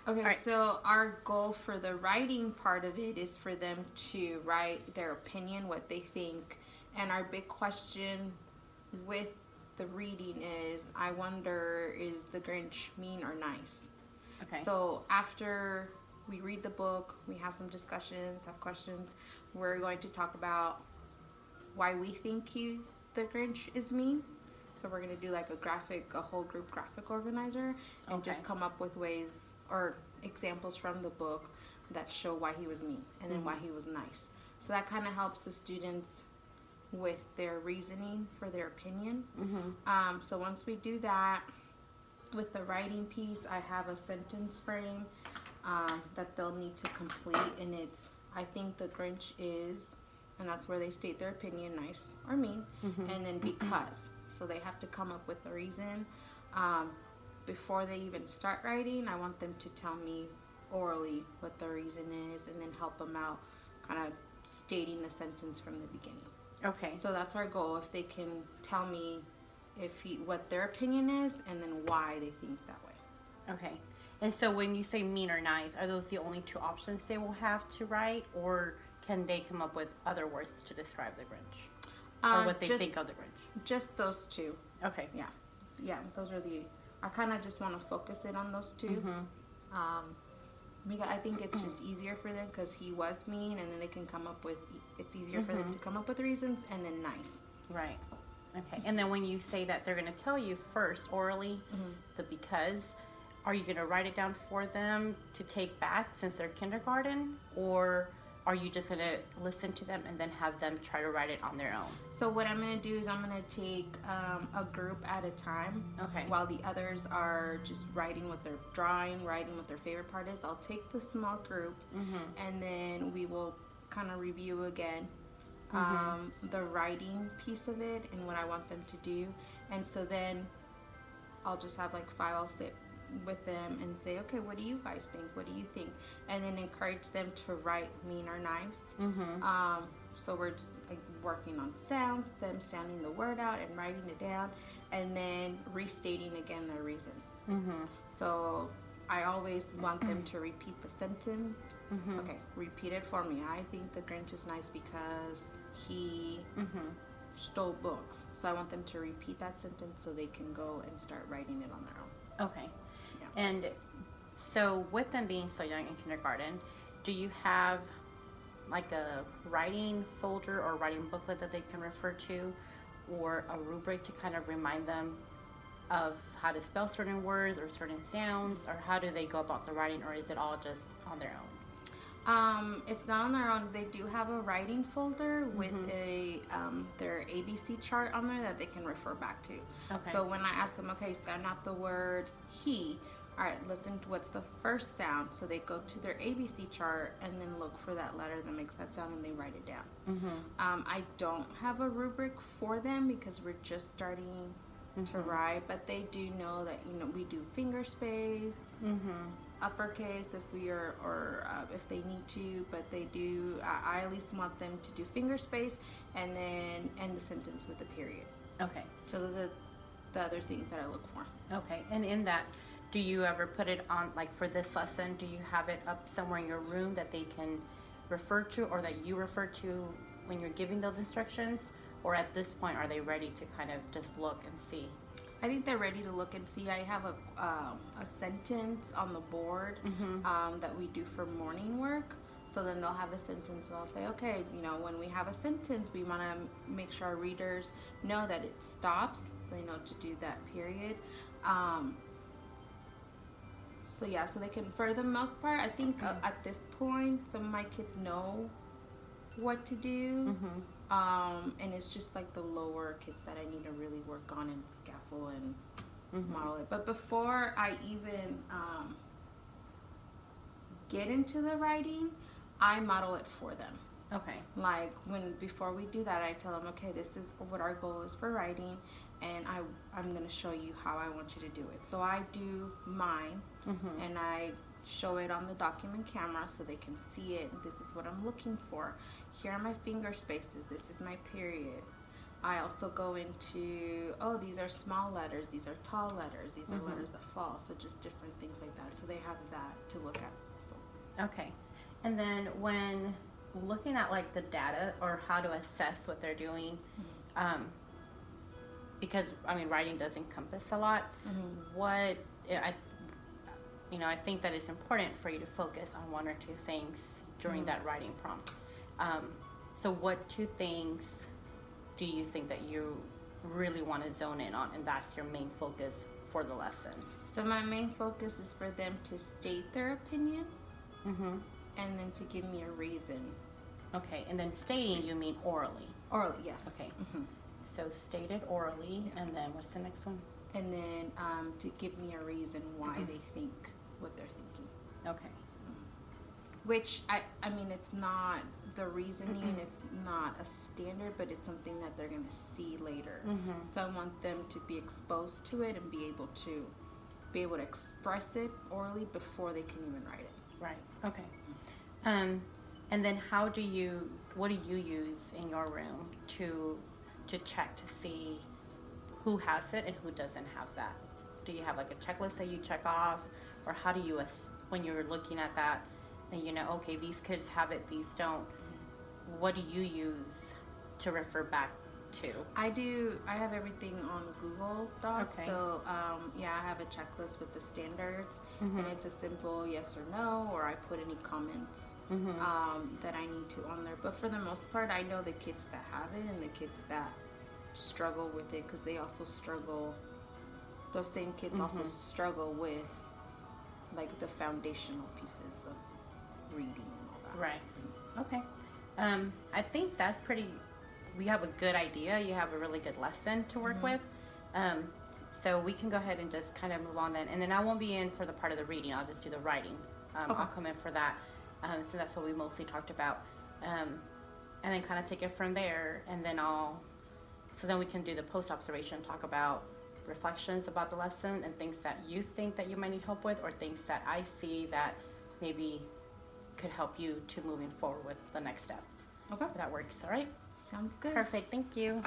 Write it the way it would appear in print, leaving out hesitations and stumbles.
Okay, All right. so our goal for the writing part of it is for them to write their opinion, what they think. And our big question with the reading is, I wonder, is the Grinch mean or nice? Okay. So after we read the book, we have some discussions, have questions. We're going to talk about why we think the Grinch is mean. So we're gonna do like a whole group graphic organizer, and Okay. just come up with ways or examples from the book that show why he was mean and then why he was nice. So that kind of helps the students with their reasoning for their opinion. So once we do that, with the writing piece, I have a sentence frame that they'll need to complete, and it's, I think the Grinch is, and that's where they state their opinion, nice or mean, and then because. So they have to come up with a reason. Before they even start writing, I want them to tell me orally what the reason is, and then help them out kind of stating the sentence from the beginning. Okay. So that's our goal. If they can tell me what their opinion is, and then why they think that way. Okay. And so when you say mean or nice, are those the only two options they will have to write, or can they come up with other words to describe the Grinch? Or what they think of the Grinch? Just those two. Okay. Yeah, those are I kind of just want to focus it on those two. Because I think it's just easier for them, because he was mean, and then they can come up with, it's easier for them to come up with reasons, and then nice. Right. Okay. And then when you say that they're going to tell you first orally the because, are you going to write it down for them to take back since they're kindergarten, or are you just going to listen to them and then have them try to write it on their own? So what I'm going to do is I'm going to take a group at a time. Okay. While the others are just writing what they're drawing, writing what their favorite part is. I'll take the small group, and then we will kind of review again the writing piece of it and what I want them to do. And so then I'll just have like 5. I'll sit with them and say, okay, what do you guys think? What do you think? And then encourage them to write mean or nice. So we're just like working on sounds, them sounding the word out and writing it down, and then restating again their reason. So I always want them to repeat the sentence. Okay, repeat it for me. I think the Grinch is nice because he stole books. So I want them to repeat that sentence so they can go and start writing it on their own. Okay. And so with them being so young in kindergarten, do you have like a writing folder or writing booklet that they can refer to, or a rubric to kind of remind them of how to spell certain words or certain sounds, or how do they go about the writing, or is it all just on their own? It's not on their own. They do have a writing folder with their ABC chart on there that they can refer back to. Okay. So when I ask them, okay, sound out the word he, all right, listen to what's the first sound. So they go to their ABC chart and then look for that letter that makes that sound, and they write it down. I don't have a rubric for them because we're just starting to write, but they do know that, we do finger space, uppercase if we are, or if they need to, but they do, I at least want them to do finger space and then end the sentence with a period. Okay. So those are the other things that I look for. Okay. And in that, do you ever put it on, like for this lesson, do you have it up somewhere in your room that they can refer to, or that you refer to when you're giving those instructions? Or at this point, are they ready to kind of just look and see? I think they're ready to look and see. I have a sentence on the board that we do for morning work. So then they'll have a sentence, and I'll say, okay, when we have a sentence, we want to make sure our readers know that it stops, so they know to do that period. So yeah, so they can, for the most part, I think at this point, some of my kids know what to do. And it's just like the lower kids that I need to really work on and scaffold and model it. But before I even get into the writing, I model it for them. Okay. Like before we do that, I tell them, okay, this is what our goal is for writing, and I'm going to show you how I want you to do it. So I do mine, and I show it on the document camera so they can see it. This is what I'm looking for. Here are my finger spaces. This is my period. I also go into, oh, these are small letters, these are tall letters, these are letters that fall, so just different things like that. So they have that to look at. So. Okay. And then when looking at like the data or how to assess what they're doing, because I mean writing does encompass a lot. What I think that it's important for you to focus on one or two things during that writing prompt. So what two things do you think that you really want to zone in on, and that's your main focus for the lesson? So my main focus is for them to state their opinion, and then to give me a reason. Okay, and then stating, you mean orally? Orally, yes. Okay. So stated orally, and then what's the next one? And then to give me a reason why they think what they're thinking. Okay. Which, I mean, it's not the reasoning, it's not a standard, but it's something that they're going to see later. So I want them to be exposed to it and be able to express it orally before they can even write it. Right. Okay. And then what do you use in your room to check to see who has it and who doesn't have that? Do you have like a checklist that you check off, or how do you, when you're looking at that and okay, these kids have it, these don't, what do you use to refer back to? I have everything on Google Docs. Okay. So I have a checklist with the standards, and it's a simple yes or no, or I put any comments that I need to on there. But for the most part, I know the kids that have it and the kids that struggle with it, because they also struggle, those same kids also struggle with like the foundational pieces of reading and all that. Right. Okay. I think that's we have a good idea. You have a really good lesson to work with. So we can go ahead and just kind of move on then. And then I won't be in for the part of the reading. I'll just do the writing. I'll come in for that. So that's what we mostly talked about. And then kind of take it from there. And then so then we can do the post-observation, talk about reflections about the lesson and things that you think that you might need help with, or things that I see that maybe could help you to moving forward with the next step. Okay. That works. All right. Sounds good. Perfect. Thank you.